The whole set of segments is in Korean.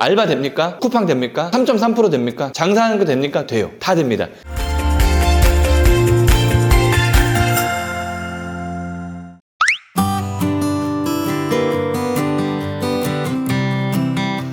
알바 됩니까? 쿠팡 됩니까? 3.3% 됩니까? 장사하는 거 됩니까? 돼요. 다 됩니다.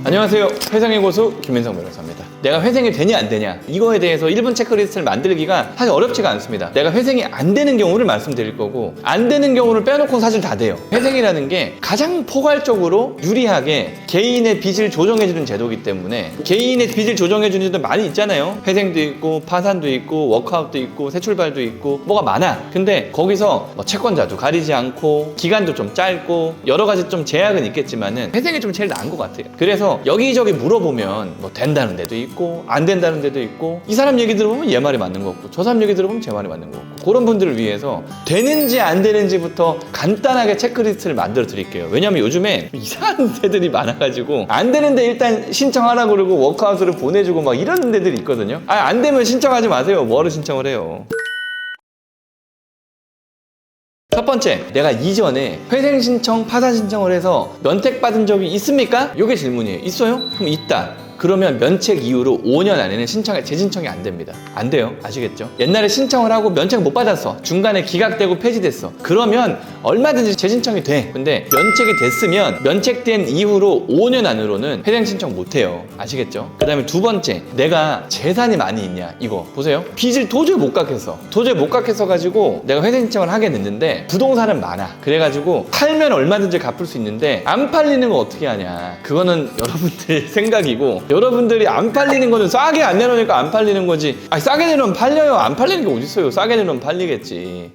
안녕하세요. 회생의 고수 김민성 변호사입니다. 내가 회생이 되냐 안 되냐 이거에 대해서 1분 체크리스트를 만들기가 사실 어렵지가 않습니다. 내가 회생이 안 되는 경우를 말씀드릴 거고 안 되는 경우를 빼놓고 사실 다 돼요. 회생이라는 게 가장 포괄적으로 유리하게 개인의 빚을 조정해주는 제도이기 때문에 개인의 빚을 조정해주는 제도 많이 있잖아요. 회생도 있고 파산도 있고 워크아웃도 있고 새출발도 있고 뭐가 많아. 근데 거기서 뭐 채권자도 가리지 않고 기간도 좀 짧고 여러 가지 좀 제약은 있겠지만은 회생이 좀 제일 나은 것 같아요. 그래서 여기저기 물어보면 뭐 된다는 데도 있고 안 된다는 데도 있고 이 사람 얘기 들어보면 얘 말이 맞는 거 같고 저 사람 얘기 들어보면 제 말이 맞는 거 같고 그런 분들을 위해서 되는지 안 되는지부터 간단하게 체크리스트를 만들어 드릴게요. 왜냐면 요즘에 이상한 데들이 많아가지고 안 되는데 일단 신청하라고 그러고 워크아웃으로 보내주고 막 이런 데들이 있거든요. 안 되면 신청하지 마세요. 뭐하러 신청을 해요. 첫 번째, 내가 이전에 회생 신청, 파산 신청을 해서 면책받은 적이 있습니까? 이게 질문이에요. 있어요? 그럼 있다. 그러면 면책 이후로 5년 안에는 재신청이 안 됩니다. 안 돼요. 아시겠죠? 옛날에 신청을 하고 면책 못 받았어. 중간에 기각되고 폐지됐어. 그러면 얼마든지 재신청이 돼. 근데 면책이 됐으면 면책된 이후로 5년 안으로는 회생 신청 못 해요. 아시겠죠? 그 다음에 두 번째, 내가 재산이 많이 있냐? 이거 보세요. 빚을 도저히 못 갚겠어. 도저히 못 갚겠어 가지고 내가 회생 신청을 하게 됐는데 부동산은 많아. 그래가지고 팔면 얼마든지 갚을 수 있는데 안 팔리는 거 어떻게 하냐? 그거는 여러분들 생각이고 여러분들이 안 팔리는 거는 싸게 안 내놓으니까 안 팔리는 거지. 싸게 내놓으면 팔려요. 안 팔리는 게 어딨어요. 싸게 내놓으면 팔리겠지.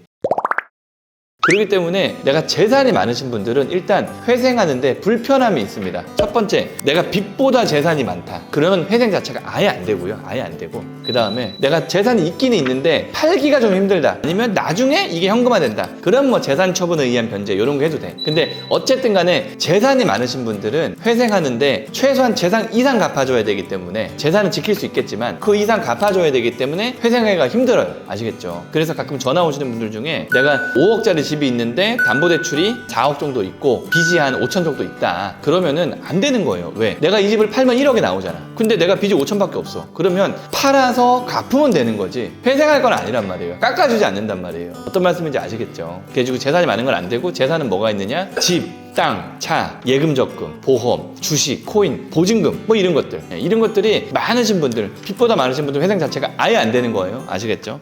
그렇기 때문에 내가 재산이 많으신 분들은 일단 회생하는데 불편함이 있습니다. 첫 번째, 내가 빚보다 재산이 많다. 그러면 회생 자체가 아예 안 되고요. 아예 안 되고. 그 다음에 내가 재산이 있기는 있는데 팔기가 좀 힘들다. 아니면 나중에 이게 현금화된다. 그럼 뭐 재산 처분에 의한 변제 이런 거 해도 돼. 근데 어쨌든 간에 재산이 많으신 분들은 회생하는데 최소한 재산 이상 갚아줘야 되기 때문에 재산은 지킬 수 있겠지만 그 이상 갚아줘야 되기 때문에 회생하기가 힘들어요. 아시겠죠? 그래서 가끔 전화 오시는 분들 중에 내가 5억짜리 집이 있는데 담보대출이 4억 정도 있고 빚이 한 5천 정도 있다. 그러면은 안 되는 거예요. 왜? 내가 이 집을 팔면 1억이 나오잖아. 근데 내가 빚이 5천밖에 없어. 그러면 팔아서 갚으면 되는 거지 회생할 건 아니란 말이에요. 깎아주지 않는단 말이에요. 어떤 말씀인지 아시겠죠? 그래가지고 재산이 많은 건 안 되고 재산은 뭐가 있느냐? 집, 땅, 차, 예금 적금, 보험, 주식, 코인, 보증금 뭐 이런 것들. 이런 것들이 많으신 분들, 빚보다 많으신 분들 회생 자체가 아예 안 되는 거예요. 아시겠죠?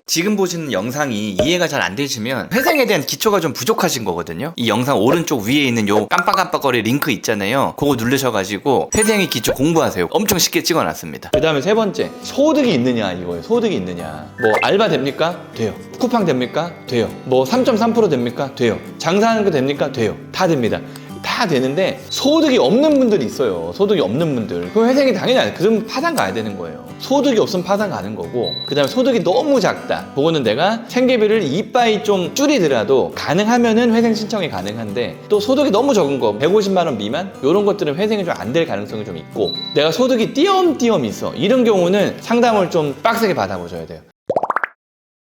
지금 보시는 영상이 이해가 잘 안 되시면 회생에 대한 기초가 좀 부족하신 거거든요. 이 영상 오른쪽 위에 있는 요 깜빡깜빡거리 링크 있잖아요. 그거 누르셔가지고 회생의 기초 공부하세요. 엄청 쉽게 찍어놨습니다. 그 다음에 세 번째, 소득이 있느냐 이거예요. 소득이 있느냐. 뭐 알바 됩니까? 돼요. 쿠팡 됩니까? 돼요. 뭐 3.3% 됩니까? 돼요. 장사하는 거 됩니까? 돼요. 다 됩니다. 다 되는데 소득이 없는 분들이 있어요. 소득이 없는 분들. 그럼 회생이 당연히 안 돼. 그러면 파산 가야 되는 거예요. 소득이 없으면 파산 가는 거고 그 다음에 소득이 너무 작다. 그거는 내가 생계비를 이빠이 좀 줄이더라도 가능하면은 회생 신청이 가능한데 또 소득이 너무 적은 거 150만 원 미만 이런 것들은 회생이 좀 안 될 가능성이 좀 있고 내가 소득이 띄엄띄엄 있어. 이런 경우는 상담을 좀 빡세게 받아보셔야 돼요.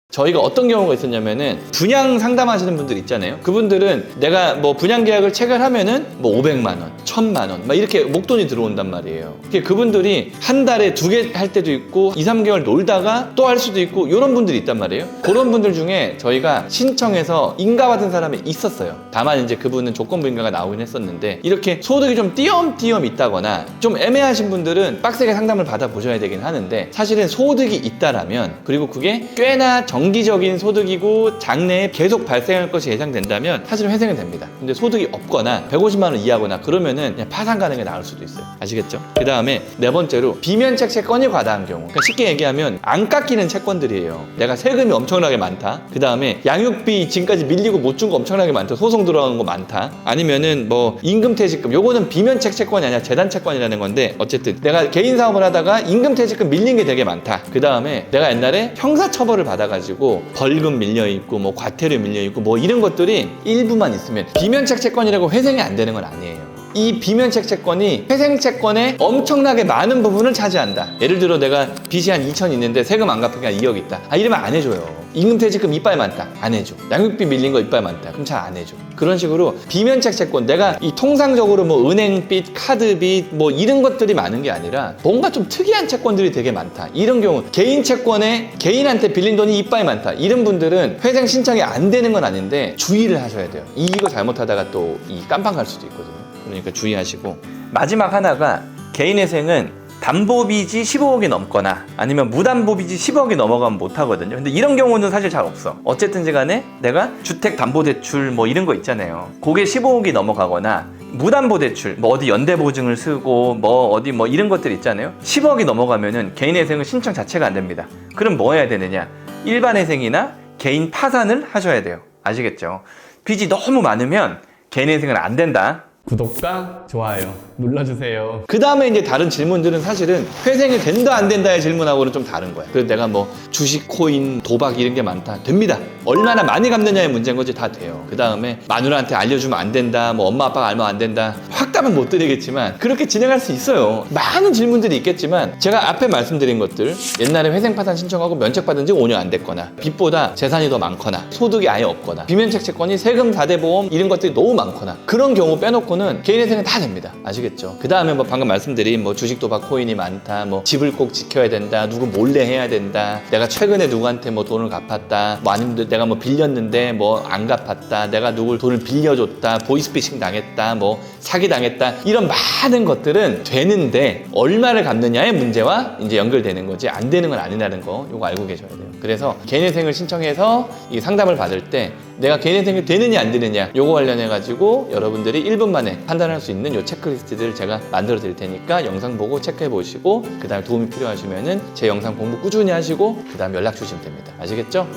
저희가 어떤 경우가 있었냐면은 분양 상담하시는 분들 있잖아요. 그분들은 내가 뭐 분양 계약을 체결하면은 뭐 500만 원, 1000만 원 막 이렇게 목돈이 들어온단 말이에요. 그분들이 한 달에 2개 할 때도 있고 2, 3개월 놀다가 또 할 수도 있고 이런 분들이 있단 말이에요. 그런 분들 중에 저희가 신청해서 인가받은 사람이 있었어요. 다만 이제 그분은 조건부 인가가 나오긴 했었는데 이렇게 소득이 좀 띄엄띄엄 있다거나 좀 애매하신 분들은 빡세게 상담을 받아보셔야 되긴 하는데 사실은 소득이 있다라면 그리고 그게 꽤나 정기적인 소득이고 장래에 계속 발생할 것이 예상된다면 사실 회생은 됩니다. 근데 소득이 없거나 150만 원 이하거나 그러면은 그냥 파산 가는 게 나을 수도 있어요. 아시겠죠? 그 다음에 네 번째로 비면책 채권이 과다한 경우. 그러니까 쉽게 얘기하면 안 깎이는 채권들이에요. 내가 세금이 엄청나게 많다. 그 다음에 양육비 지금까지 밀리고 못 준 거 엄청나게 많다. 소송 들어간 거 많다. 아니면은 뭐 임금퇴직금. 요거는 비면책 채권이 아니라 재단 채권이라는 건데 어쨌든 내가 개인 사업을 하다가 임금퇴직금 밀린 게 되게 많다. 그 다음에 내가 옛날에 형사처벌을 받아가지고 벌금 밀려있고 뭐 과태료 밀려있고 뭐 이런 것들이 일부만 있으면 비면책 채권이라고 회생이 안 되는 건 아니에요. 이 비면책 채권이 회생 채권의 엄청나게 많은 부분을 차지한다. 예를 들어 내가 빚이 한 2천 있는데 세금 안 갚은 게 한 2억 있다. 이러면 안 해줘요. 임금퇴직금 이빨 많다. 안 해줘. 양육비 밀린 거 이빨 많다. 그럼 잘 안 해줘. 그런 식으로 비면책 채권, 내가 이 통상적으로 뭐 은행빚, 카드빚 뭐 이런 것들이 많은 게 아니라 뭔가 좀 특이한 채권들이 되게 많다. 이런 경우 개인 채권에 개인한테 빌린 돈이 이빨 많다. 이런 분들은 회생 신청이 안 되는 건 아닌데 주의를 하셔야 돼요. 이거 잘못하다가 또 이 깜빵 갈 수도 있거든요. 그러니까 주의하시고. 마지막 하나가 개인회생은 담보빚이 15억이 넘거나 아니면 무담보빚이 10억이 넘어가면 못하거든요. 근데 이런 경우는 사실 잘 없어. 어쨌든지 간에 내가 주택담보대출 뭐 이런 거 있잖아요. 그게 15억이 넘어가거나 무담보대출 뭐 어디 연대보증을 쓰고 뭐 어디 뭐 이런 것들 있잖아요. 10억이 넘어가면은 개인회생은 신청 자체가 안 됩니다. 그럼 뭐 해야 되느냐? 일반회생이나 개인 파산을 하셔야 돼요. 아시겠죠? 빚이 너무 많으면 개인회생은 안 된다. 구독과 좋아요 눌러주세요. 그 다음에 이제 다른 질문들은 사실은 회생이 된다 안 된다의 질문하고는 좀 다른 거야. 그래서 내가 뭐 주식, 코인, 도박 이런 게 많다. 됩니다. 얼마나 많이 갚느냐의 문제인 거지. 다 돼요. 그 다음에 마누라한테 알려주면 안 된다. 뭐 엄마 아빠가 알면 안 된다. 확 답은 못 드리겠지만 그렇게 진행할 수 있어요. 많은 질문들이 있겠지만 제가 앞에 말씀드린 것들, 옛날에 회생파산 신청하고 면책받은 지 5년 안 됐거나 빚보다 재산이 더 많거나 소득이 아예 없거나 비면책 채권이 세금 4대 보험 이런 것들이 너무 많거나 그런 경우 빼놓고는 개인회생은 다 됩니다. 아시겠죠? 그 다음에 뭐 방금 말씀드린 뭐 주식, 도박, 코인이 많다. 뭐 집을 꼭 지켜야 된다. 누구 몰래 해야 된다. 내가 최근에 누구한테 뭐 돈을 갚았다. 뭐 아니면 내가 뭐 빌렸는데 뭐 안 갚았다. 내가 누굴 돈을 빌려줬다. 보이스피싱 당했다. 뭐 사기 당했다. 이런 많은 것들은 되는데 얼마를 갚느냐의 문제와 이제 연결되는 거지 안 되는 건 아니라는 거 요거 알고 계셔야 돼요. 그래서 개인회생을 신청해서 이 상담을 받을 때 내가 개인회생이 되느냐 안 되느냐 요거 관련해 가지고 여러분들이 1분 만에 판단할 수 있는 요 체크리스트들 제가 만들어 드릴 테니까 영상 보고 체크해 보시고 그 다음에 도움이 필요하시면은 제 영상 공부 꾸준히 하시고 그 다음 연락 주시면 됩니다. 아시겠죠?